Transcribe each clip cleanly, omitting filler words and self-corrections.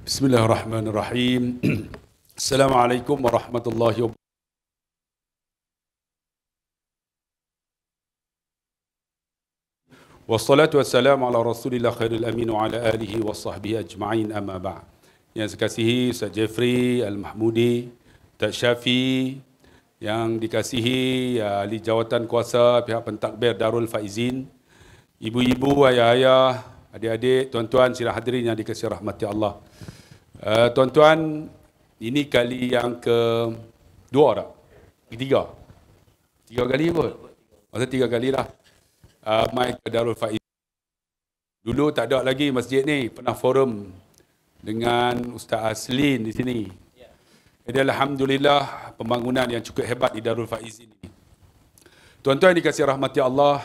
Bismillahirrahmanirrahim. Assalamualaikum warahmatullahi wabarakatuh. Wassalatu wassalamu ala rasulillah khairil amin wa ala alihi wa sahbihi ajma'in amma ba'd. Yang saya kasihi Ustaz Jeffrey Al-Mahmudi, Ustaz Syafi, yang dikasihi ahli jawatan kuasa pihak pentadbir Darul Faizin, ibu-ibu, ayah-ayah, adik-adik, tuan-tuan, sidang hadirin yang dikasihi rahmati Allah. Tuan-tuan, ini kali yang kedua tak? Ketiga? Tiga kali pun? Masa 3 kali lah. Mai ke Darul Faiz. Dulu tak ada lagi masjid ni. Pernah forum dengan Ustaz Aslin di sini. Jadi alhamdulillah pembangunan yang cukup hebat di Darul Faiz ini. Tuan-tuan dikasihi rahmati Allah,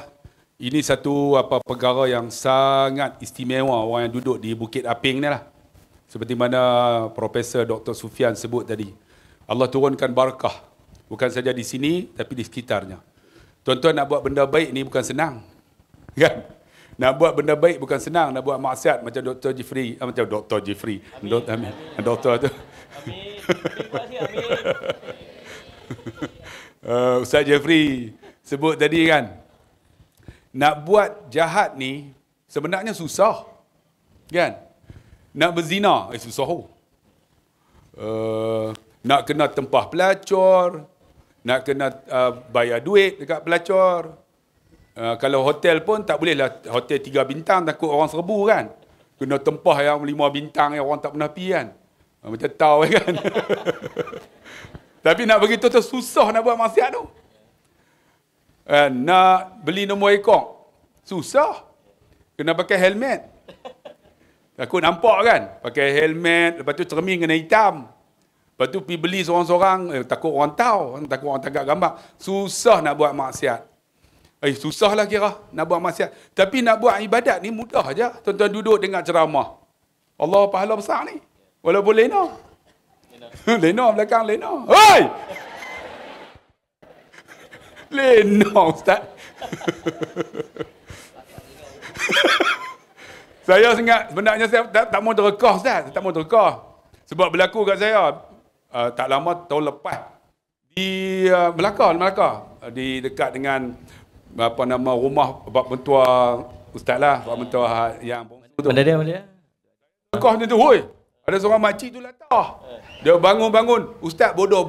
ini satu perkara yang sangat istimewa orang yang duduk di Bukit Aping ni lah. Seperti mana Profesor Dr. Sufian sebut tadi. Allah turunkan barakah. Bukan saja di sini, tapi di sekitarnya. Tuan-tuan, nak buat benda baik ni bukan senang. Kan? Nak buat benda baik bukan senang. Nak buat maksiat macam Dr. Jeffrey. Macam Dr. Jeffrey. Doktor tu. Amin. Ustaz Jeffrey sebut tadi kan. Nak buat jahat ni sebenarnya susah. Kan? Nak berzina, susah. Nak kena tempah pelacur, nak kena bayar duit dekat pelacur. Kalau hotel pun tak bolehlah hotel 3 bintang, takut orang serbu kan. Kena tempah yang 5 bintang yang orang tak pernah pergi kan. Macam tahu kan. Tapi nak begitu tu susah nak buat maksiat tu. Nak beli nombor ekor, susah. Kena pakai helmet. Takut nampak kan. Pakai helmet, lepas tu cermin kena hitam. Lepas tu pergi beli seorang-seorang, takut orang tahu, takut orang tangkap gambar. Susah nak buat maksiat. Susah lah kira nak buat maksiat. Tapi nak buat ibadat ni mudah aja. Tuan-tuan duduk dengar ceramah. Allah pahala besar ni. Walaupun lena. Lena belakang lena. Hoi! Lena Ustaz. Saya sebenarnya saya tak mau terekah Ustaz. Tak mau terekah. Sebab berlaku kat saya tak lama tahun lepas di Melaka di dekat dengan rumah bab mentua Ustaz lah, bab mentua yang mana dia? Terekah dia tu, hoi. Ada seorang makcik tu latah. Dia bangun-bangun, Ustaz bodoh.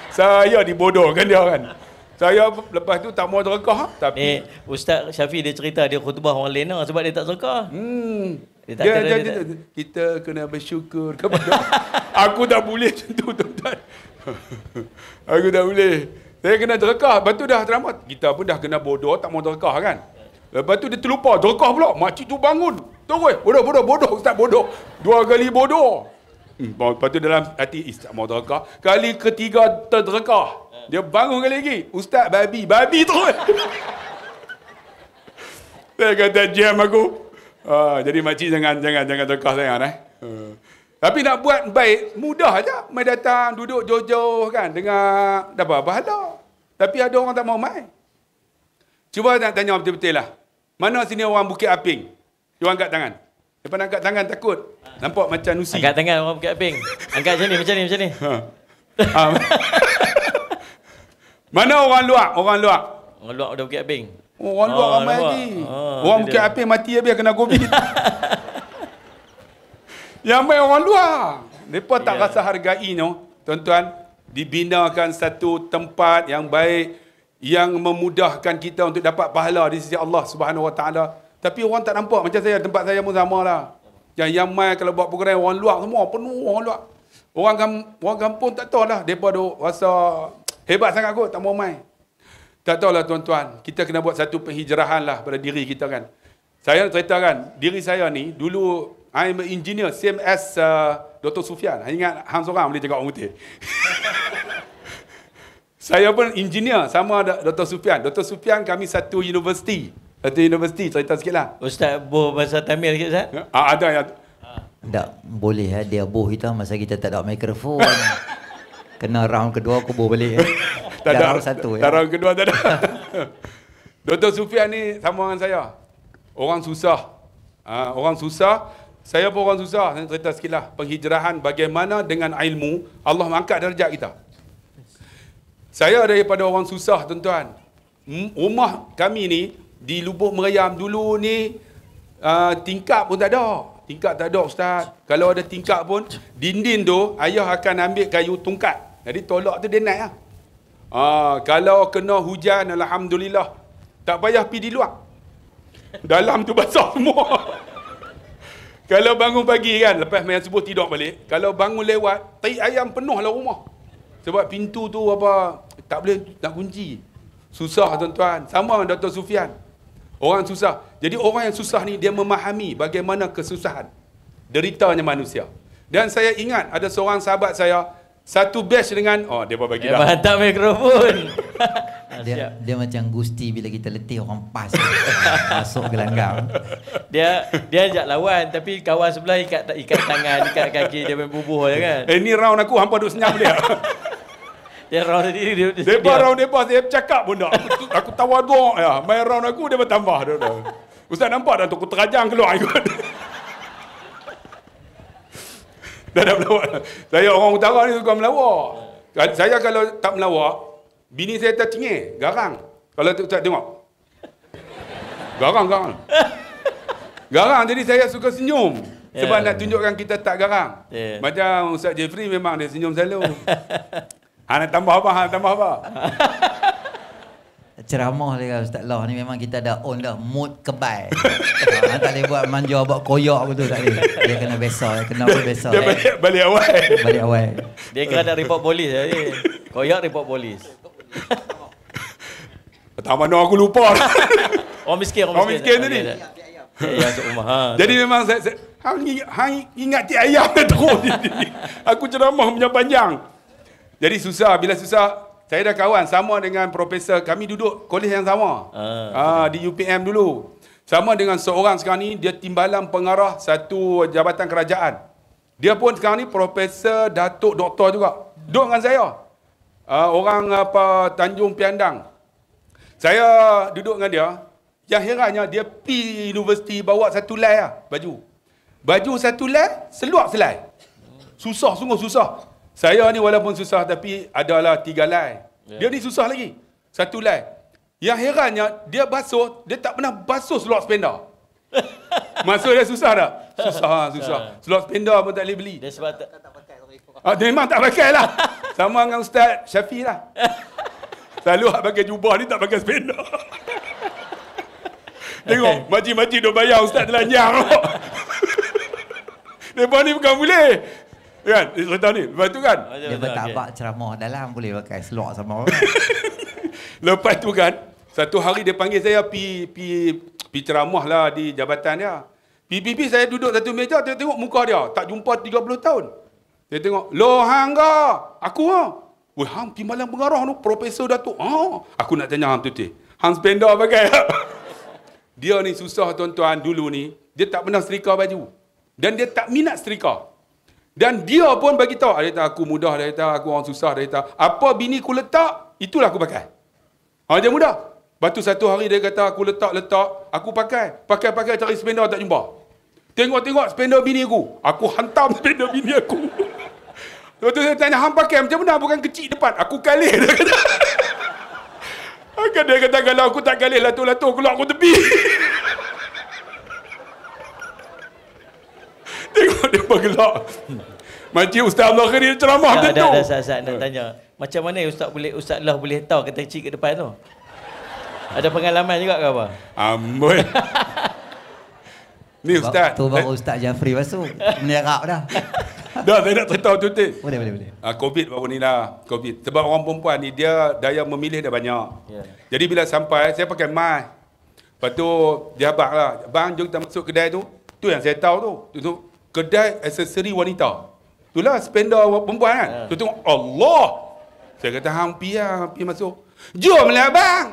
Saya dibodohkan dia kan. Saya lepas tu tak mau terekah. Tapi Ustaz Syafi dia cerita dia khutbah orang lena sebab dia tak terekah. Kita kena bersyukur kepada aku tak boleh macam tu tuan-tuan. Aku tak boleh. Saya kena terekah. Lepas tu dah teramat. Kita pun dah kena bodoh, tak mau terekah kan. Lepas tu dia terlupa terekah pula. Makcik tu bangun. Terus bodoh Ustaz bodoh. 2 kali bodoh. Lepas tu dalam hati tak mau terekah. Kali ketiga terderekah. Dia bangun kali lagi. Ustaz babi terus. Saya kata jam aku. Jadi makcik jangan terkah sangat Tapi nak buat baik mudah aja. Mai datang duduk jauh-jauh kan dengar dapat pahala. Tapi ada orang tak mau mai. Cuba nak tanya betul-betul lah. Mana sini orang Bukit Aping? Dia angkat tangan. Lepas nak angkat tangan takut. Nampak macam nusi. Angkat tangan orang Bukit Aping. Angkat macam ni. Mana orang luar? Orang luar udah Bukit Aping. Orang luar ramai lagi. Orang Bukit Aping mati habis kena COVID. Yang main orang luar. Mereka tak rasa hargai no. Tuan-tuan, dibinakan satu tempat yang baik yang memudahkan kita untuk dapat pahala di sisi Allah Subhanahu Wa Taala. Tapi orang tak nampak. Macam saya, tempat saya pun sama lah. Yang main kalau buat program orang luar semua penuh orang luar. Orang kampung tak tahu lah. Mereka rasa hebat sangat kot, tak mau main. Tak tahulah tuan-tuan, kita kena buat satu penghijrahan lah pada diri kita kan. Saya ceritakan, diri saya ni, dulu, I'm an engineer, same as Dr. Sufian. Ingat, hang seorang boleh cakap orang putih. Saya pun engineer, sama Dr. Sufian. Dr. Sufian kami satu universiti. Cerita sikit lah. Ustaz boh bahasa Tamil sikit Ustaz? Ada ya. Tak boleh dia boh kita masa kita tak ada mikrofon. Kena round kedua aku bawa balik. Tak ada round satu. Round kedua tak ada. Dr. Sufian ni sama dengan saya. Orang susah. Orang susah saya pun orang susah. Saya cerita sikit lah. Penghijrahan bagaimana dengan ilmu Allah mengangkat darjat kita. Saya daripada orang susah tuan-tuan. Rumah kami ni di Lubuk Merayam dulu ni tingkap pun tak ada. Tingkap tak ada ustaz. Kalau ada tingkap pun dinding tu ayah akan ambil kayu tungkat. Jadi tolak tu dia naik lah. Kalau kena hujan alhamdulillah tak payah pergi di luar. Dalam tu basah semua. Kalau bangun pagi kan, lepas main subuh tidur balik, kalau bangun lewat, tai ayam penuh lah rumah. Sebab pintu tu apa tak boleh nak kunci. Susah tuan-tuan. Sama Dr. Sufian. Orang susah. Jadi orang yang susah ni dia memahami bagaimana kesusahan, deritanya manusia. Dan saya ingat ada seorang sahabat saya satu batch dengan dia bagi dah. Mantap mikrofon. Dia macam Gusti bila kita letih orang pas masuk gelanggang. Dia ajak lawan tapi kawan sebelah ikat tangan, ikat kaki, dia main bubuh je kan. Ni round aku hampa duk senyap dia. Dia round sendiri dia. Depa round depa saya bercakap pun tak. Aku tawaduk ya. Main round aku dia bertambah dah. Ustaz nampak dah tu aku terajang keluar ikut. Dah melawak. Saya orang utara ni suka melawak. Saya kalau tak melawak, bini saya tercengih, garang. Kalau tak tengok. Garang. Garang, jadi saya suka senyum. Sebab nak tunjukkan kita tak garang. Macam Ustaz Jeffrey memang dia senyum selalu. Nak tambah apa? Ceramah dia Ustaz Lah ni memang kita dah on dah mood kebai. Tak boleh buat manja, buat koyak betul tak boleh. Dia kena besar, kena besar. Dia balik awal. Dia kena ada report polis tadi. Koyak report polis. Tak mana aku lupa. Orang miskin tadi. Ya masuk rumah. Jadi memang saya ingat ti ayam terus. Aku ceramah punya panjang. Jadi susah, bila susah saya dah kawan sama dengan profesor, kami duduk kolej yang sama. Di UPM dulu. Sama dengan seorang sekarang ni, dia timbalan pengarah satu jabatan kerajaan. Dia pun sekarang ni profesor, datuk, doktor juga. Duduk dengan saya. Orang Tanjung Piandang. Saya duduk dengan dia. Yang herannya dia pergi universiti bawa satu lai lah, baju satu lai, seluar selai. Susah, sungguh susah. Saya ni walaupun susah tapi adalah 3 lai. Dia ni susah lagi. 1 lai. Yang herannya dia basuh, dia tak pernah basuh seluar spender. Maksud dia susah tak? Susah. Seluar spender pun tak boleh beli. Dia sebab tak dia memang tak pakai lah. Sama dengan Ustaz Syafi lah. Selalu pakai jubah ni tak pakai spender. Tengok, makcik-makcik duk bayar Ustaz telanjang. Mereka ni bukan boleh. Kan? Cerita ni. Lepas tu kan. Dia bertabak ceramah dalam boleh pakai seluar sama. Lepas tu kan, satu hari dia panggil saya pi ceramah lah di jabatan dia. Pi saya duduk satu meja, tengok muka dia. Tak jumpa 30 tahun. Dia tengok, "Loh hang ke? Aku ah." "Weh, hang timbalan pengarah tu, profesor Datuk." Aku nak tanya hang tu teh. Hang spender pakai. Dia ni susah tuan-tuan dulu ni. Dia tak pernah setrika baju. Dan dia tak minat setrika. Dan dia pun bagi tahu, dia kata aku mudah, dia kata aku orang susah, dia kata apa bini ku letak, itulah aku pakai. Dia mudah. Lepas tu satu hari dia kata aku letak, aku pakai cari spender tak jumpa. Tengok spender bini aku hantam spender bini aku. Lepas tu saya tanya, hang pakai macam mana, bukan kecil depan, aku kalih, dia kata. Dia kata kalau aku tak kalih lato-lato keluar aku tepi. Tengok dia bergelak. Makcik Ustaz Allah Khairi ceramah macam tu. Ada saat-saat nak tanya. Macam mana Ustaz Allah boleh tahu kata kecil ke depan tu? Ada pengalaman juga ke apa? Amboi. Ni Ustaz. Tu baru Ustaz Jafri masuk. Menyerap dah. Dah saya nak cerita tu. Boleh. Covid baru ni lah. Covid. Sebab orang perempuan ni dia daya memilih dia banyak. Yeah. Jadi bila sampai saya pakai mask. Lepas tu dia abang lah. Bang jom kita masuk kedai tu. Tu yang saya tahu tu. Kedai aksesori wanita. Itulah spender perempuan kan. Tu tengok Allah. Saya kata hampi masuk. Jomlah abang.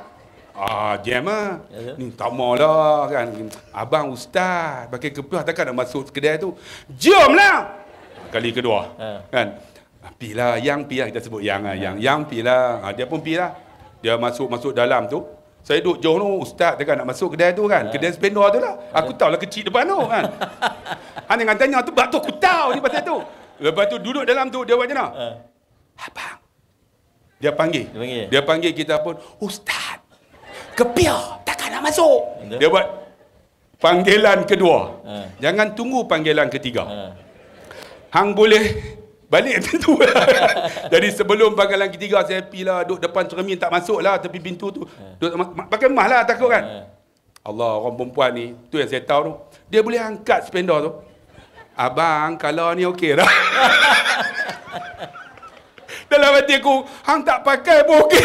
Jam lah. Ni tak maulah kan. Abang ustaz pakai kepuh takkan nak masuk kedai tu. Jomlah. Kali kedua. Kan. Pilah, yang pilah kita sebut yang lah. Yang pilah. Dia pun pilah. Dia masuk dalam tu. Saya duduk jauh tu, ustaz takkan nak masuk kedai tu kan. Kedai spender tu lah. Aku tahulah kecil depan tu kan. Hang jangan tanya tu, bab tu aku tahu ni pasal tu. Lepas tu duduk dalam tu, dia buat macam mana? Abang. Dia panggil. Dia panggil kita pun, Ustaz, kepiah, takkan nak masuk. Dia buat panggilan kedua. Jangan tunggu panggilan ketiga. Hang boleh balik macam tu. Jadi sebelum panggilan ketiga, saya happy lah, duduk depan cermin tak masuk lah, tepi pintu tu. Pakai mah lah, takut kan? Allah, orang perempuan ni, tu yang saya tahu tu. Dia boleh angkat spender tu. Abang, kalau ni okey dah. Dalam hati aku, hang tak pakai pun okey.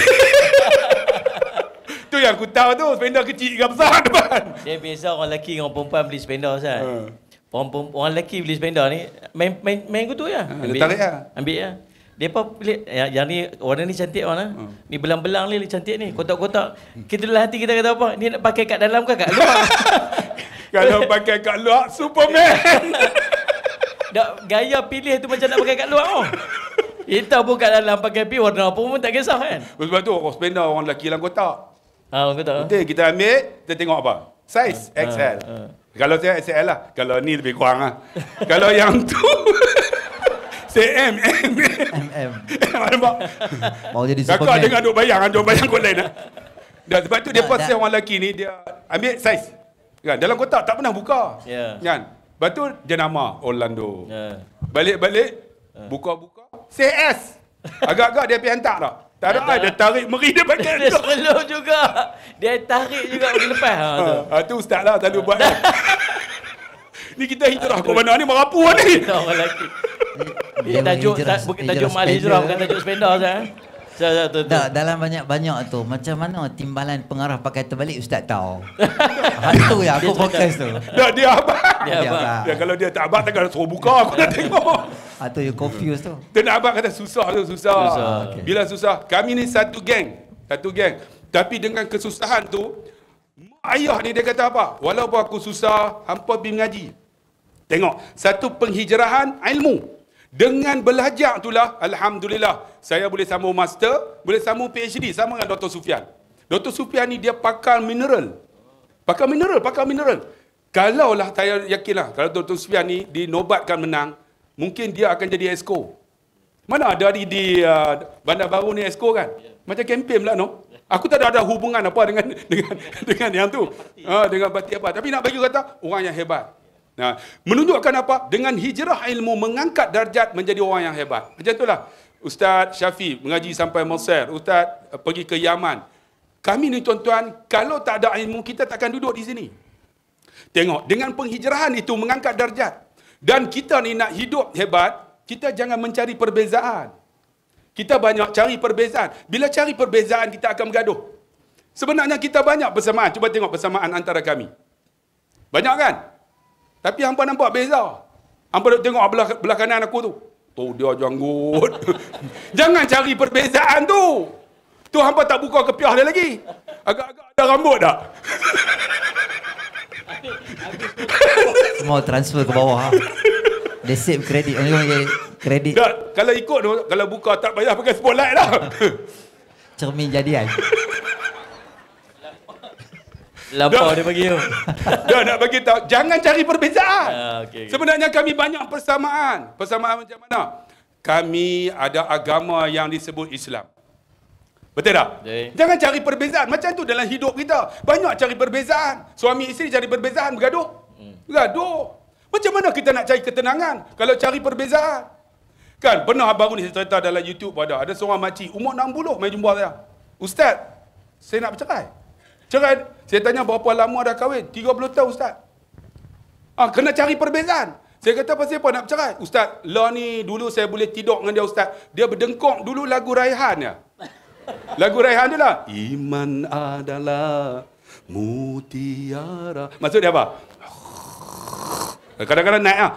Tu yang aku tahu tu, spender kecil ke besar depan. Dia biasa orang lelaki dengan orang perempuan beli spender Ustaz. Orang lelaki beli spender ni main gitu ya. Dia tarik lah. Ambil ya. Depa pilih yang ni warna ni cantik warna. Ni belang-belang ni cantik ni, kotak-kotak. Kita dalam hati kita kata apa? Ni nak pakai kat dalam ke kat luar? Kalau pakai kat luar, Superman. Dak gaya pilih tu macam nak pakai kat luar oh. Kita pun kat dalam pakai pi warna apa pun tak kisah kan. Sebab tu orang spender orang lelaki dalam kotak. Orang kotak. Betul, kita ambil, kita tengok apa? Saiz XL. Kalau saya XL lah. Kalau ni lebih kurang lah. Kalau yang tu saya M. Nampak? Mau jadi Kakak Superman. jangan duk bayang kot lain lah. Dan sebab tu dia pasal orang lelaki ni, dia ambil saiz. Kan? Dalam kotak tak pernah buka. Kan? Lepas tu jenama Orlando. Balik-balik, buka-buka, CS. Agak-agak dia pergi hantar tak? Tak ada, dia tarik meri dia pakai. Dia slow juga. Dia tarik juga pergi lepas. Tu ustaz lah selalu buat. Ni kita hijrah ke mana ni, merapu ni. Kita orang lelaki. Tajuk Mal Hijrah bukan tajuk spender Ustaz. Tak, dalam banyak-banyak tu, macam mana timbalan pengarah pakai terbalik Ustaz tahu. Itu yang aku fokus tu. Dia abang. Dia abang. Ya, kalau dia tak abang, takkan suruh buka, aku nak tengok. Atau you confused tu. Dia nak abang kata susah. Okay. Bila susah, kami ni satu geng. Tapi dengan kesusahan tu, mak ayah ni dia kata apa? Walaupun aku susah, hampa pergi mengaji. Tengok, satu penghijrahan ilmu. Dengan belajar itulah, Alhamdulillah, saya boleh sambung master, boleh sambung PhD, sama dengan Dr. Sufian. Dr. Sufian ni dia pakar mineral. Pakar mineral. Kalaulah saya yakinlah, kalau Dr. Sufian ni dinobatkan menang, mungkin dia akan jadi ESCO. Mana ada di Bandar Baru ni ESCO kan? Macam kempen pula no. Aku tak ada hubungan apa dengan yang tu. Dengan parti apa. Tapi nak bagi kata, orang yang hebat. Nah, menunjukkan apa? Dengan hijrah ilmu mengangkat darjat menjadi orang yang hebat. Macam itulah Ustaz Syafiq mengaji sampai Mesir, Ustaz pergi ke Yaman. Kami ni tuan-tuan, kalau tak ada ilmu kita takkan duduk di sini. Tengok, dengan penghijrahan itu mengangkat darjat. Dan kita ni nak hidup hebat, kita jangan mencari perbezaan. Kita banyak cari perbezaan. Bila cari perbezaan kita akan bergaduh. Sebenarnya kita banyak persamaan. Cuba tengok persamaan antara kami. Banyak kan? Tapi hampa nampak beza. Hampa tengok belah kanan aku tu. Tu dia janggut. Jangan cari perbezaan tu. Tu hampa tak buka kepiah dia lagi. Agak-agak ada rambut tak? Semua transfer ke bawah. Dia save kredit. Kredit. Kalau ikut tu, kalau buka tak payah pakai spotlight lah. Cermin jadian. Lampau dia bagi tu. Dia nak bagi tahu, jangan cari perbezaan. Okay. Sebenarnya kami banyak persamaan. Persamaan macam mana? Kami ada agama yang disebut Islam. Betul tak? Jangan cari perbezaan. Macam tu dalam hidup kita. Banyak cari perbezaan. Suami isteri cari perbezaan, bergaduh. Bergaduh. Macam mana kita nak cari ketenangan kalau cari perbezaan? Kan, pernah baru ni saya cerita dalam YouTube ada seorang makcik, umur 60, main jumpa saya. Ustaz, saya nak bercerai. Cerai, saya tanya berapa lama dah kahwin? 30 tahun Ustaz. Kena cari perbezaan. Saya kata pasal apa nak bercerai? Ustaz, lah ni dulu saya boleh tidur dengan dia Ustaz. Dia berdengkok dulu lagu Raihan ya. Lagu Raihan dia lah. Iman adalah mutiara. Maksud dia apa? Kadang-kadang naik lah.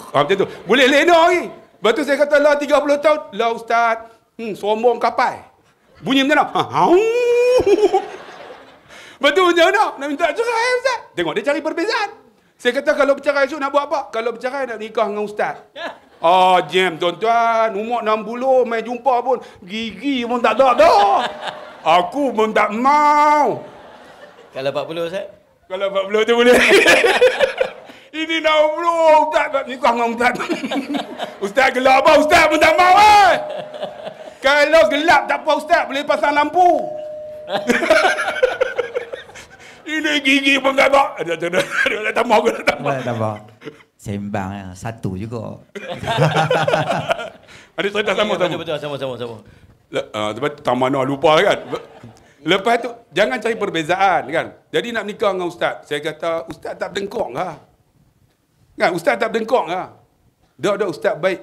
Macam tu. Boleh lena lagi. Lepas tu saya kata lah 30 tahun. Lah Ustaz, sombong kapai. Bunyi macam mana? Betul macam mana? Nak minta cerai Ustaz. Tengok dia cari perbezaan. Saya kata kalau bercerai esok nak buat apa? Kalau bercerai nak nikah dengan Ustaz. Jam tuan-tuan. Umur 60 main jumpa pun. Gigi pun tak ada dah. Aku pun tak mau. Kalau 40 Ustaz? Kalau 40 tu boleh. Ini nak bro, Ustaz ni kau ngomong Ustaz. Ustaz gelap apa? Ustaz pun tak mau Kalau gelap tak apa Ustaz, boleh pasang lampu. Ini gigi pun tak tak. Dia tak mau. Sembang ya. Satu juga. Ada cerita sama. Betul, sama. Lepas tak mana lupa kan. Lepas tu jangan cari perbezaan kan. Jadi nak nikah dengan ustaz, saya kata ustaz tak berdengkok ke? Kan ustaz tak berdengkok ke? Dak ustaz baik.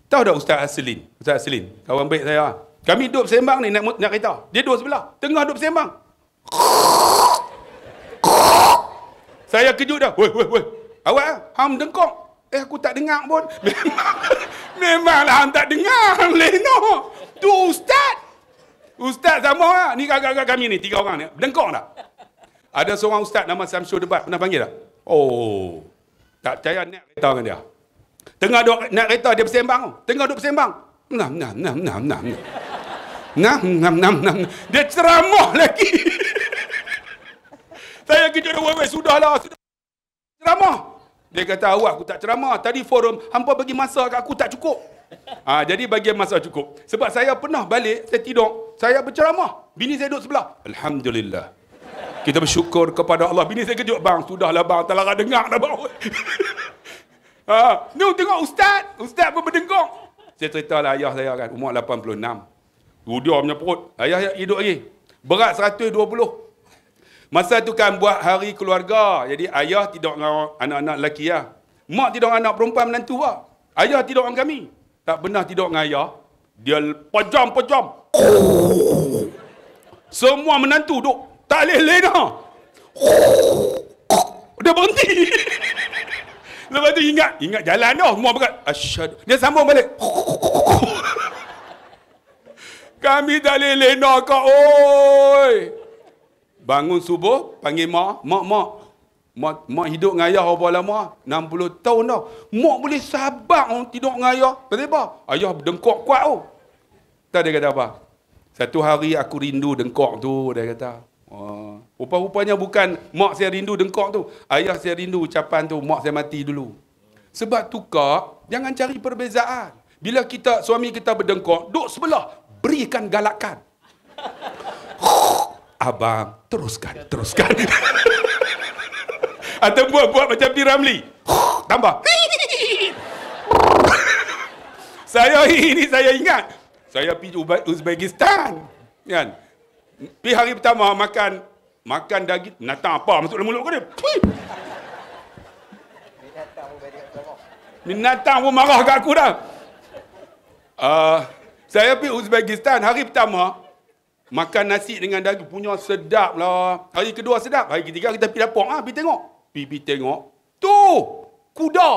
Tahu dak Ustaz Aslin? Ustaz Aslin, kawan baik saya. Kami duduk sembang ni nak kereta. Dia duduk sebelah, tengah duduk sembang. Saya kejut dah. Woi. Awak hang dengkok. Aku tak dengar pun. Memanglah hang tak dengar. Leno. Tu ustaz. Ustaz sama lah. Ni kakak kami ni, 3 orang ni. Berdengkok tak? Ada seorang ustaz nama Samsul Debat. Pernah panggil tak? Oh. Tak percaya naik kereta dengan dia. Tengah duduk naik kereta, dia bersembang. Tengah duduk bersembang. Nam. Dia ceramah lagi. Saya kejut, sudahlah. Ceramah. Dia kata, awak aku tak ceramah. Tadi forum, hampa bagi masa kat aku tak cukup. Jadi bagi masa cukup. Sebab saya pernah balik, saya tidur. Saya berceramah. Bini saya duduk sebelah. Alhamdulillah. Kita bersyukur kepada Allah. Bini saya kejut, bang. Sudahlah bang. Tak larat dengar dah bang. Ni tengok ustaz. Ustaz pun berdengkok. Saya ceritalah ayah saya kan. Umur 86. Rudia punya perut. Ayah hidup lagi. Berat 120. Masa tu kan buat hari keluarga. Jadi ayah tidur dengan anak-anak lelaki lah. Mak tidur dengan anak perempuan menantu lah. Ayah tidur dengan kami. Tak pernah tidur dengan ayah. Dia pejam. Semua menantu duk. Tak boleh lena. Dia berhenti. Lepas tu ingat jalan dah. Semua berat. Asyhadu. Dia sambung balik. Kami tak boleh lena kau. Oi. Bangun subuh, panggil mak. Mak hidup dengan ayah berapa lama? 60 tahun dah. Mak boleh sabar tidur dengan ayah. Pasal apa? Ayah berdengkok kuat tu. Tak dia kata apa? Satu hari aku rindu dengkok tu, dia kata. Rupa-rupanya bukan mak saya rindu dengkok tu. Ayah saya rindu ucapan tu, mak saya mati dulu. Sebab tu kak, jangan cari perbezaan. Bila suami kita berdengkok, duduk sebelah, berikan galakan. Abang, teruskan. Atau buat macam Piramli. Tambah. Saya ingat. Saya pergi Uzbekistan. Kan? Pergi hari pertama makan daging. Binatang apa masuk dalam mulut kau ni? Binatang pun marah kat aku dah. Saya pergi Uzbekistan hari pertama. Makan nasi dengan daging punya sedap lah. Hari kedua sedap. Hari ketiga kita pergi dapur. Pergi tengok. Pergi tengok. Tu! Kuda.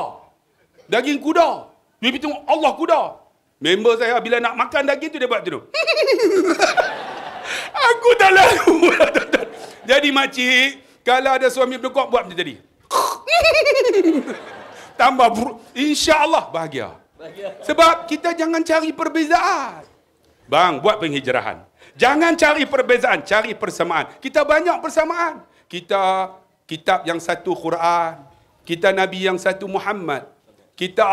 Daging kuda. Pergi tengok. Allah kuda. Member saya bila nak makan daging tu dia buat tu. Aku tak lalu. Jadi makcik, kalau ada suami berdengkok buat macam tadi. Tambah insya-Allah bahagia. Sebab kita jangan cari perbezaan. Bang, buat penghijrahan. Jangan cari perbezaan, cari persamaan. Kita banyak persamaan. Kita kitab yang satu Quran, kita Nabi yang satu Muhammad, kita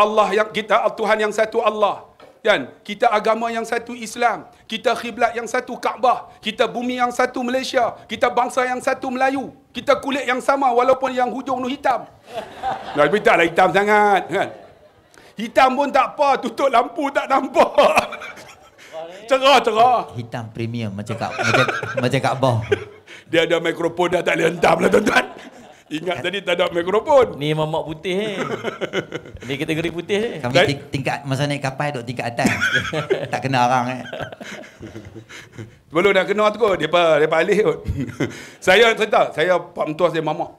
Tuhan yang satu Allah. Kan? Kita agama yang satu Islam, kita khiblat yang satu Kaabah, kita bumi yang satu Malaysia, kita bangsa yang satu Melayu, kita kulit yang sama walaupun yang hujung tu hitam. Tapi taklah hitam sangat, kan? Hitam pun tak apa, tutup lampu tak nampak. Cerah. Hitam premium macam Kaabah. Dia ada mikrofon dah tak boleh hentam lah tuan-tuan. Ingat tadi tak ada mikrofon. Ni mamak putih Ni kategori putih Kami tingkat masa naik kapal duduk tingkat atas. Tak kena orang Belum nak kena tu kot. Dia alih kot. Saya cerita, saya pak mentua saya mamak.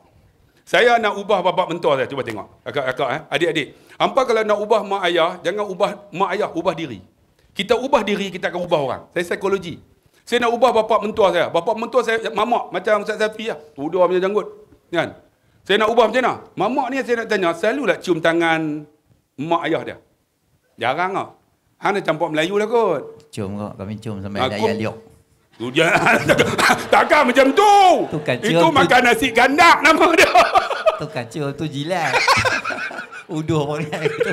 Saya nak ubah bapak mentua saya. Cuba tengok. Kakak-kakak adik-adik. Hampa kalau nak ubah mak ayah, jangan ubah mak ayah, ubah diri. Kita ubah diri, kita akan ubah orang. Saya psikologi. Saya nak ubah bapak mentua saya. Bapak mentua saya mamak macam Ustaz Safi lah. Udah punya janggut. Kan? Saya nak ubah macam mana? Mamak ni saya nak tanya, selalulah cium tangan mak ayah dia. Jarang tak? Hang dah campur Melayu lah kot. Cium kok, kami cium sampai ada ayah liok. Tu dia. Takkan macam tu. Itu makan nasi gandak nama dia. Tu kacau, tu jilat. Uduh orang gitu.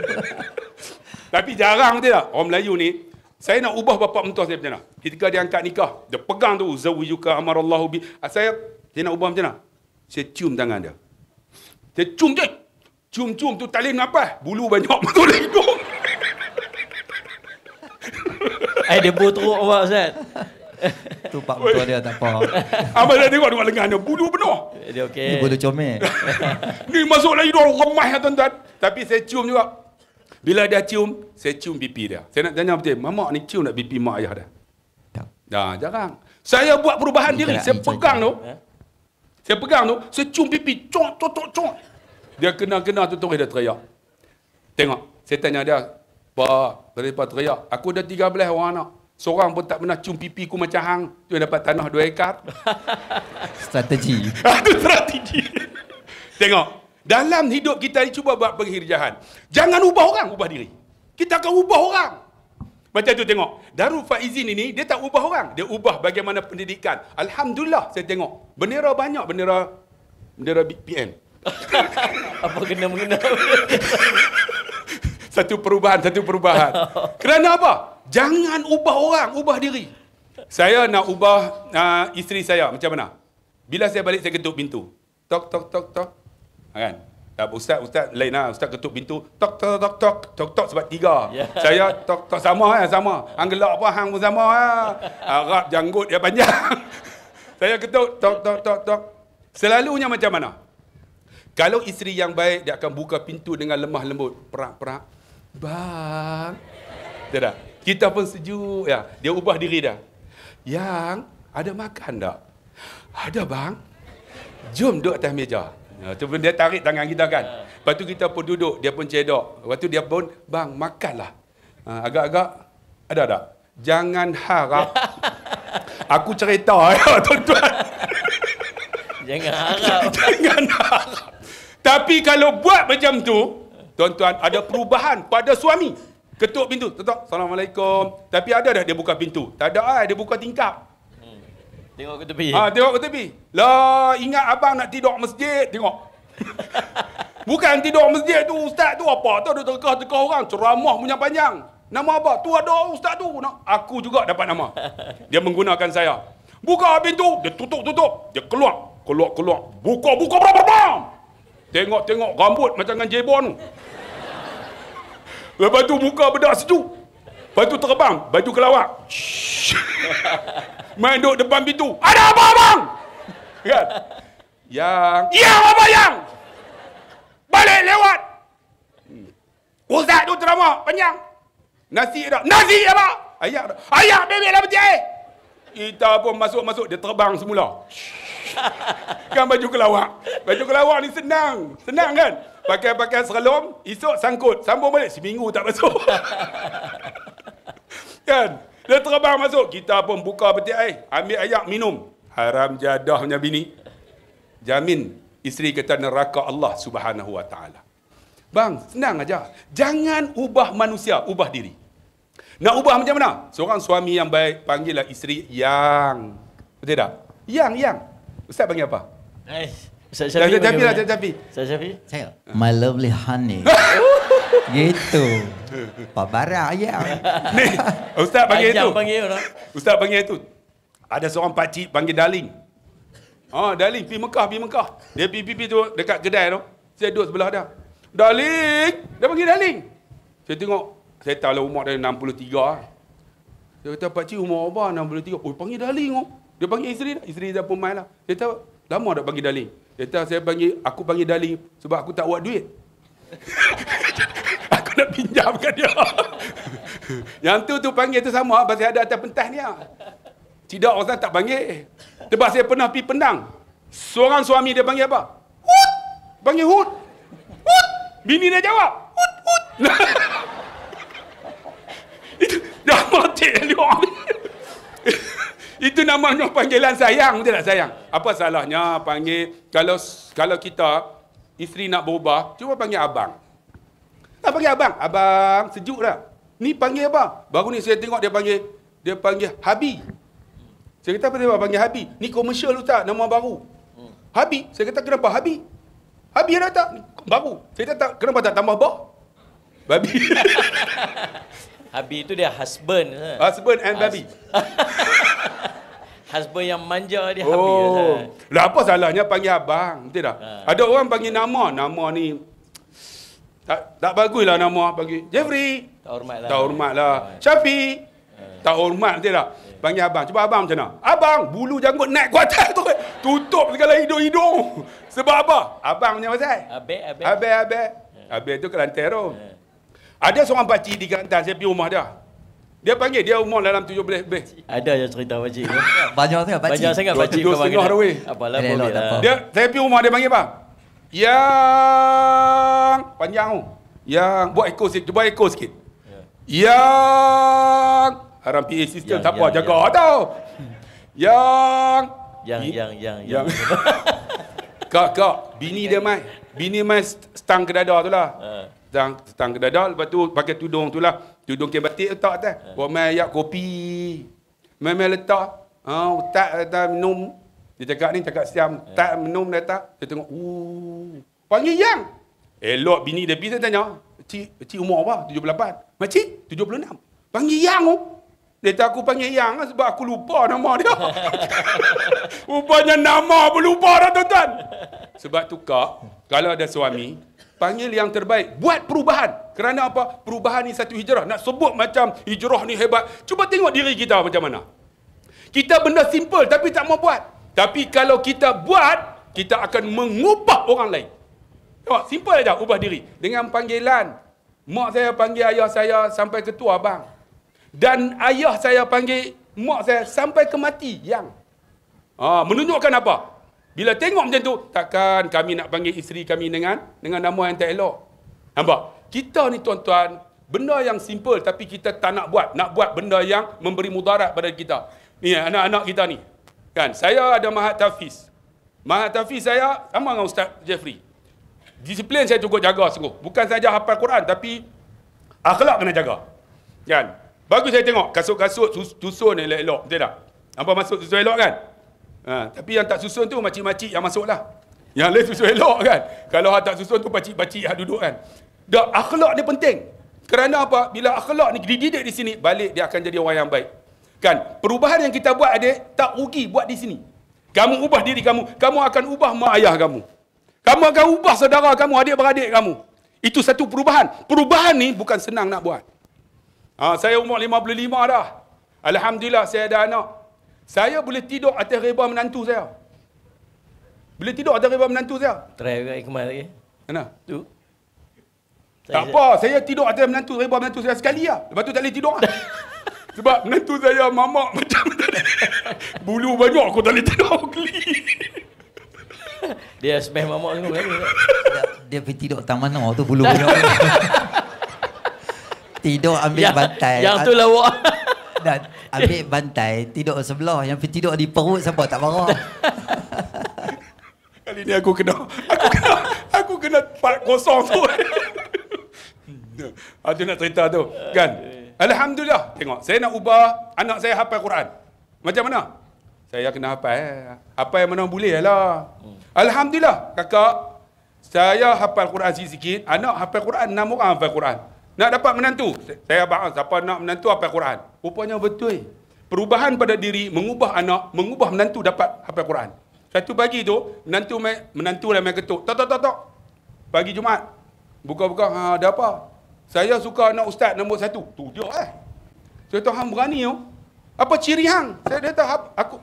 Tapi jarang tidak orang Melayu ni. Saya nak ubah bapa mentua saya macam mana? Ketika dia angkat nikah, dia pegang tu zawijuka amarallahu bi. Saya nak ubah macam mana? Saya cium tangan dia. Saya cium je. Cium-cium tu tali nafas, bulu banyak betul hidung. Dia teruk awak Ustaz. Tu pak mentua dia tak apa. Abang dah tengok dengan lengan dia, bulu penuh. Dia okey. Ni bulu comel. Ni masuk lagi hidung, remah ya tuan-tuan. Tapi saya cium juga. Bila dia cium, saya cium pipi dia. Saya nak tanya betul, mamak ni cium nak pipi mak ayah dah? Tak. Dah, jarang. Saya buat perubahan diri. Saya pegang tu. Saya pegang tu, saya cium pipi. Cok. Dia kena tu terus dia teriak. Tengok, saya tanya dia, Pak, kenapa teriak? Aku dah 13 orang anak. Seorang pun tak pernah cium pipi ku macam hang. Tu yang dapat tanah 2 ekar. Strategi. Itu strategi. Tengok, dalam hidup kita ni cuba buat penghirjahan. Jangan ubah orang, ubah diri. Kita akan ubah orang. Macam tu tengok. Darul Faizin ini, dia tak ubah orang. Dia ubah bagaimana pendidikan. Alhamdulillah, saya tengok. Bendera banyak, bendera BPN. Apa kena-mengena? Satu perubahan. Kerana apa? Jangan ubah orang, ubah diri. Saya nak ubah isteri saya macam mana? Bila saya balik, saya ketuk pintu. Tok. Kan? Tak, Ustaz lain lah. Ustaz ketuk pintu. Tok sebab 3. Yeah. Saya tok sama. Hang gelak apa, hang pun sama. Arab janggut dia panjang. Saya ketuk tok. Selalunya macam mana? Kalau isteri yang baik, dia akan buka pintu dengan lemah lembut. Perak. Bang. Tidak. Kita pun sejuk. Ya. Dia ubah diri dah. Yang, ada makan tak? Ada bang. Jom duduk atas meja. Tu pun dia tarik tangan kita kan. Lepas tu kita pun duduk. Dia pun cedok. Lepas tu dia pun, bang makanlah. Agak-agak, ada tak? Jangan harap. Aku cerita ya tuan-tuan. Jangan harap. Jangan harap. Tapi kalau buat macam tu, tuan-tuan, ada perubahan pada suami. Ketuk pintu, tutup, Assalamualaikum. Tapi ada dah dia buka pintu? Tak ada, dia buka tingkap. Tengok ke tepi. Tengok ke tepi. Lah, ingat abang nak tidur masjid, tengok. Bukan tidur masjid tu, ustaz tu apa? Tu ada tekah-tekah orang, ceramah punya panjang. Nama apa? Tu ada ustaz tu. Aku juga dapat nama. Dia menggunakan saya. Buka pintu, dia tutup. Dia keluar. Buka, berapa? Tengok rambut macam dengan jebon. Lepas tu buka bedak sejuk. Lepas tu terbang, baju kelawak. Main duduk depan pintu. Ada apa abang? Kan? Yang apa yang? Balik lewat. Ustaz tu ceramah panjang. Nasi ada. Nasi apa? Ayak bebek lah peti air. Kita pun masuk, dia terbang semula. Kan baju kelawak ni senang kan? Pakai serelom, esok sangkut, sambung balik, seminggu tak masuk. Kan? Dia terbang masuk, kita pun buka peti air, ambil ayak minum. Haram jadahnya bini. Jamin isteri kata neraka Allah Subhanahu wa taala. Bang, senang aja. Jangan ubah manusia, ubah diri. Nak ubah macam mana? Seorang suami yang baik, panggillah isteri yang. Betul tak? Yang. Ustaz panggil apa? Ustaz Syafiq. Ustaz Syafiq. Saya, my lovely honey. Gitu. Pak Bara ayam. Ni, Ustaz panggil itu. Ustaz panggil itu. Ada seorang pakcik panggil darling. Darling, pergi Mekah. Dia pergi tu dekat kedai tu. Saya duduk sebelah dia. Darling. Dia panggil darling. Saya tengok. Saya tahu lah umur dia 63. Saya kata, pakcik umur apa 63? Oh, panggil darling. Dia panggil isteri dah. Isteri dah pun main lah. Dia tahu, lama dah panggil darling. Dia tahu aku panggil darling sebab aku tak buat duit. Aku nak pinjamkan dia. Yang tu panggil tu sama. Pasal ada atas pentas ni. Tidak, orang tak panggil. Sebab saya pernah pergi Penang. Seorang suami dia panggil apa? Hut! Panggil Hut. Hut! Bini dia jawab. Hut! Itu dah mati dia. Itu namanya panggilan sayang, betul tak sayang? Apa salahnya panggil, kalau kita isteri nak berubah, cuba panggil abang. Tak panggil abang. Abang, sejuk tak? Ni panggil apa? Baru ni saya tengok dia panggil Habi. Saya kata apa dia panggil Habi? Ni komersial ustaz, nama baru. Habi. Saya kata kenapa Habi? Habis dah tak? Baru. Saya tak, kenapa tak tambah bak? Babi. Habis itu dia husband. Husband and babi. Husband yang manja dia habis. Oh. Lah apa salahnya panggil abang? Betul tak? Ada orang panggil nama ni tak baguslah nama panggil Jeffrey. Tak hormat lah. Tak hormat lah. Syafi. Tak hormat, betul tak? Panggil abang. Cuba abang macam mana? Abang, bulu janggut naik ke atas tu. Tutup segala hidung-hidung. Sebab apa? Abang punya pasal. Abang tu Kelantan tu. Ada seorang pakcik di Kelantan, saya pergi rumah dia. Dia panggil, dia umur dalam 17 lebih. Ada yang cerita pakcik. Banyak sangat pakcik. Banyak sangat pakcik. 2.5 dah weh. Apalah Elok, boleh tak lah. apa. Saya pergi rumah dia panggil apa? Yang panjang tu. Yang buat ekor sikit, cuba ekor sikit. Yang haram PA system tak apa jaga tau. Yang Kak, bini dia mai stang ke dada tu lah. Stang ke dada, lepas tu pakai tudung tu lah. Tudung kain batik letak atas. Buat mai ayak kopi. Mai letak. Tak minum. Dia cakap siam. Tak minum letak. Saya tengok, panggil yang. Elok bini dia pergi, saya tanya. Cik umur apa? 78. Makcik, 76. Panggil yang tu. Dia tak aku panggil yang sebab aku lupa nama dia. Rupanya nama pun lupa dah tuan-tuan. Sebab tu Kak, kalau ada suami, panggil yang terbaik. Buat perubahan. Kerana apa? Perubahan ni satu hijrah. Nak sebut macam hijrah ni hebat. Cuba tengok diri kita macam mana. Kita benda simple tapi tak mau buat. Tapi kalau kita buat, kita akan mengubah orang lain. Tengok, simple aja ubah diri. Dengan panggilan. Mak saya panggil ayah saya sampai ke tua abang. Dan ayah saya panggil mak saya sampai ke mati yang. Menunjukkan apa? Bila tengok macam tu, takkan kami nak panggil isteri kami dengan nama yang tak elok. Nampak? Kita ni tuan-tuan, benda yang simple tapi kita tak nak buat. Nak buat benda yang memberi mudarat pada kita. Ni anak-anak kita ni. Kan, saya ada mahat tahfiz. Mahat tahfiz saya sama dengan Ustaz Jeffrey. Disiplin saya cukup jaga sungguh. Bukan saja hafal Quran tapi akhlak kena jaga. Kan? Bagus saya tengok kasut-kasut susun elok-elok, betul tak? Apa masuk susun elok kan? Tapi yang tak susun tu makcik-makcik yang masuk lah. Yang lain susun elok kan? Kalau tak susun tu pakcik-pakcik yang duduk kan? Dah akhlak ni penting. Kerana apa? Bila akhlak ni dididik di sini, balik dia akan jadi orang yang baik. Kan? Perubahan yang kita buat adik, tak rugi buat di sini. Kamu ubah diri kamu, kamu akan ubah mak ayah kamu. Kamu akan ubah saudara kamu, adik-beradik kamu. Itu satu perubahan. Perubahan ni bukan senang nak buat. Saya umur 55 dah. Alhamdulillah saya ada anak. Saya boleh tidur atas reba menantu saya. Boleh tidur atas reba menantu saya. Try kat Ikmal lagi. Mana? Tu. Tak apa, saya tidur atas reba menantu saya sekali lah. Lepas tu tak boleh tidur lah. Sebab menantu saya mamak macam tadi. Bulu banyak aku tak boleh tidur geli. Dia smash mamak semua kali. Dia pergi tidur taman mana tu bulu banyak. Tidur ambil bantai. Yang tu lawak. Dan ambil bantai, tidur sebelah. Yang pergi tidur di perut siapa tak marah. Kali ni aku kena part kosong tu. Itu nak cerita tu. Kan? Alhamdulillah. Tengok, saya nak ubah anak saya hafal Quran. Macam mana? Saya kena hafal. Hafal yang mana boleh lah. Alhamdulillah, kakak. Saya hafal Quran sikit-sikit. Anak hafal Quran, 6 orang hafal Quran. Nak dapat menantu. Saya abang, siapa nak menantu hafal Quran. Rupanya betul. Perubahan pada diri, mengubah anak, mengubah menantu dapat hafal Quran. Satu pagi tu, menantu dah main ketuk. Tok. Pagi Jumaat. Buka-buka, ada apa? Saya suka anak ustaz nombor 1. Tu dia Saya tahu hang berani tu. Apa ciri hang? Saya kata aku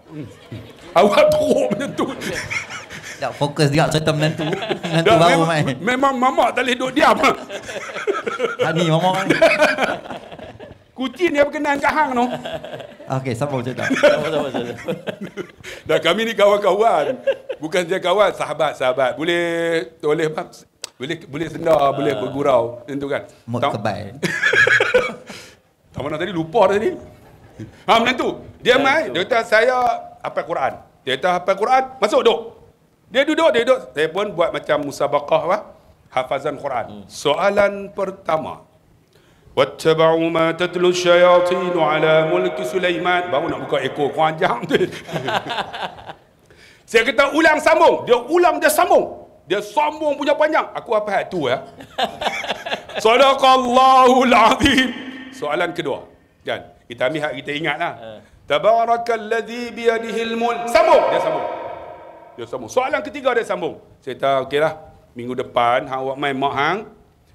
awak teruk menantu. Tak fokus dia cerita menantu. Menantu baru main. Memang mamak tak boleh duduk diam. Hani mamak ni. Kucing dia berkenan kat hang tu. Okey, siapa cerita? Sama-sama. Dah kami ni kawan-kawan. Bukan saja kawan, sahabat-sahabat. Boleh toleh bang. Boleh senda, boleh bergurau. Tentu kan. Mut kebal. Tak mana tadi lupa tadi. Menantu. Dia mai, dia kata saya hafal Quran. Dia kata hafal Quran, masuk duduk. Dia duduk. Saya pun buat macam musabaqah hafazan Quran. Soalan pertama. Wattaba'u ma tatlu syayatin ala mulki Sulaiman. Baru nak buka ekor keranjang tu. Saya kata ulang sambung. Dia ulang, dia sambung. Dia sombong punya panjang. Aku apa hal tu ya? Sadaqallahul azim. Soalan kedua. Kan? Kita ambil hak kita ingatlah. Tabarakalladzi biyadihil mulk. Sambung. Dia sambung. Soalan ketiga dia sambung. Saya tahu okeylah. Minggu depan hang awak mai mak hang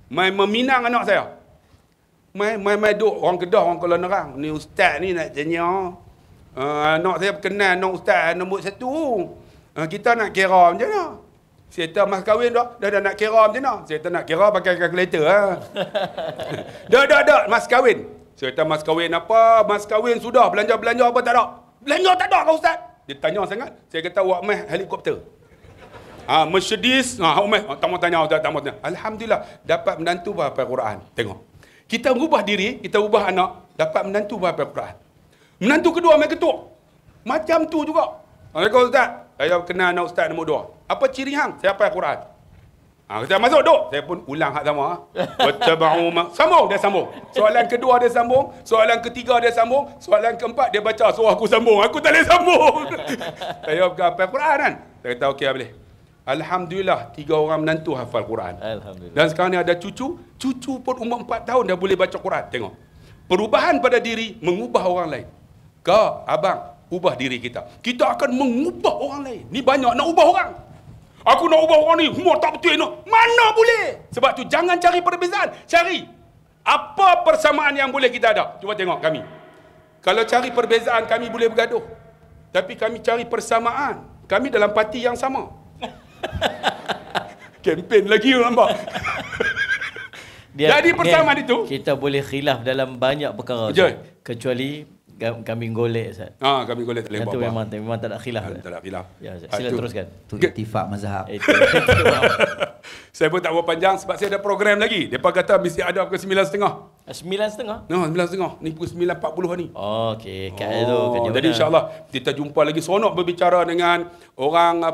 mai meminang anak saya. Mai duk orang Kedah, orang Kuala Nerang. Ni ustaz ni nak tanya. Anak saya kenal anak ustaz nombor 1. Kita nak kira macam mana? Saya tahu mas kahwin dah nak kira macam mana? Saya tahu nak kira pakai kalkulator dah mas kahwin. Saya tahu mas kahwin apa? Mas kahwin sudah belanja apa tak ada? Belanja tak ada kau ustaz. Dia tanya sangat. Saya kata awak mai helikopter. Mercedes, tamu tanya. Alhamdulillah dapat menantu hafal Quran. Tengok. Kita ubah diri, kita ubah anak, dapat menantu hafal Quran. Menantu kedua mai ketuk. Macam tu juga. Assalamualaikum ustaz. Saya kenal anak ustaz nombor 2. Apa ciri hang? Saya hafal Quran. Kita masuk duk. Saya pun ulang hak sama. Wattaba'u sambung dia sambung. Soalan kedua dia sambung, soalan ketiga dia sambung, soalan keempat dia baca suruh aku sambung. Aku tak boleh sambung. Saya hafal Quran kan. Saya kata okey boleh. Alhamdulillah 3 orang menantu hafal Quran. Alhamdulillah. Dan sekarang ni ada cucu pun umur 4 tahun dah boleh baca Quran. Tengok. Perubahan pada diri mengubah orang lain. Kau, abang, ubah diri kita. Kita akan mengubah orang lain. Ni banyak nak ubah orang. Aku nak ubah orang ni, semua tak betul nak. Mana boleh? Sebab tu jangan cari perbezaan. Cari apa persamaan yang boleh kita ada. Cuba tengok kami. Kalau cari perbezaan kami boleh bergaduh. Tapi kami cari persamaan. Kami dalam parti yang sama. Kempen lagi nampak. Jadi persamaan itu kita boleh khilaf dalam banyak perkara. Kecuali kambing golek Ustaz. Kambing golek tak boleh buat. Itu memang tak ada khilaf. Tak ada khilaf. Ya, sila teruskan. Itu ittifaq mazhab. Saya pun tak buat panjang sebab saya ada program lagi. Depa kata mesti ada pukul 9.30. 9.30? 9.30. Ni pukul 9.40 ni. Okey, kat itu kerja. Jadi insya-Allah kita jumpa lagi seronok berbicara dengan orang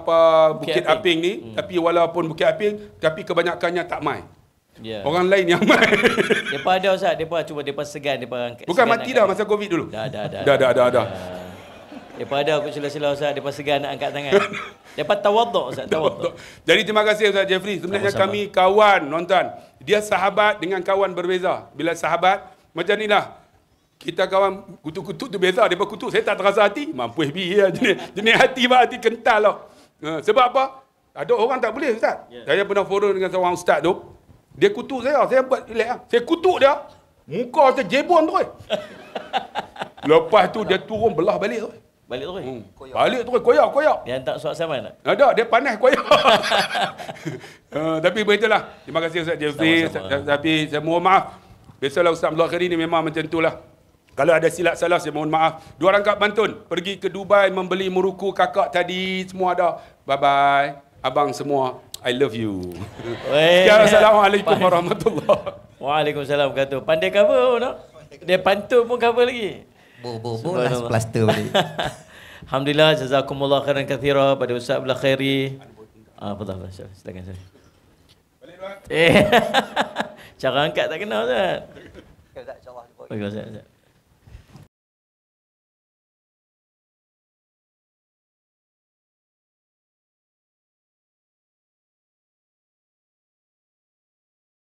Bukit Aping ni, tapi walaupun Bukit Aping tapi kebanyakannya tak mai. Yeah. Orang lain yang main. Depa ada Ustaz, depa segan depa angkat. Bukan mati dah masa Covid dulu. Dah. Depa ada aku sila-sila Ustaz, depa segan nak angkat tangan. Depa tawaduk Ustaz, tawaduk. Jadi terima kasih Ustaz Jeffrey. Sebenarnya kami kawan nonton. Dia sahabat dengan kawan berbeza. Bila sahabat macam inilah. Kita kawan kutuk-kutuk tu beza, depa kutuk saya tak terasa hati. Mampus biar jenis hati kental lah. Sebab apa? Ada orang tak boleh Ustaz. Yeah. Saya pernah forum dengan seorang ustaz tu. Dia kutuk saya buat relax lah. Saya kutuk dia, muka saya jebon tu. Lepas tu dia turun belah balik tu. Balik tu. Balik tu koyak. Dia hantar surat saman tak? Ada, dia panas koyak. Tapi begitulah. Terima kasih Ustaz Jeffrey. Tapi saya mohon maaf. Biasalah Ustaz Abdul Khairi ni memang macam itulah. Kalau ada silap salah saya mohon maaf. 2 rangkap pantun. Pergi ke Dubai membeli muruku kakak tadi. Semua ada. Bye-bye. Abang semua. I love you. Sekian, Assalamualaikum warahmatullahi. Waalaikumsalam kata. Pandai cover nak? Dia pantun pun cover lagi. Last plaster balik. Alhamdulillah, jazakumullah khairan kathira pada Ustaz Abdul Khairi. Betul. Silakan saya. Cara angkat tak kena Ustaz. Okey, insya-Allah.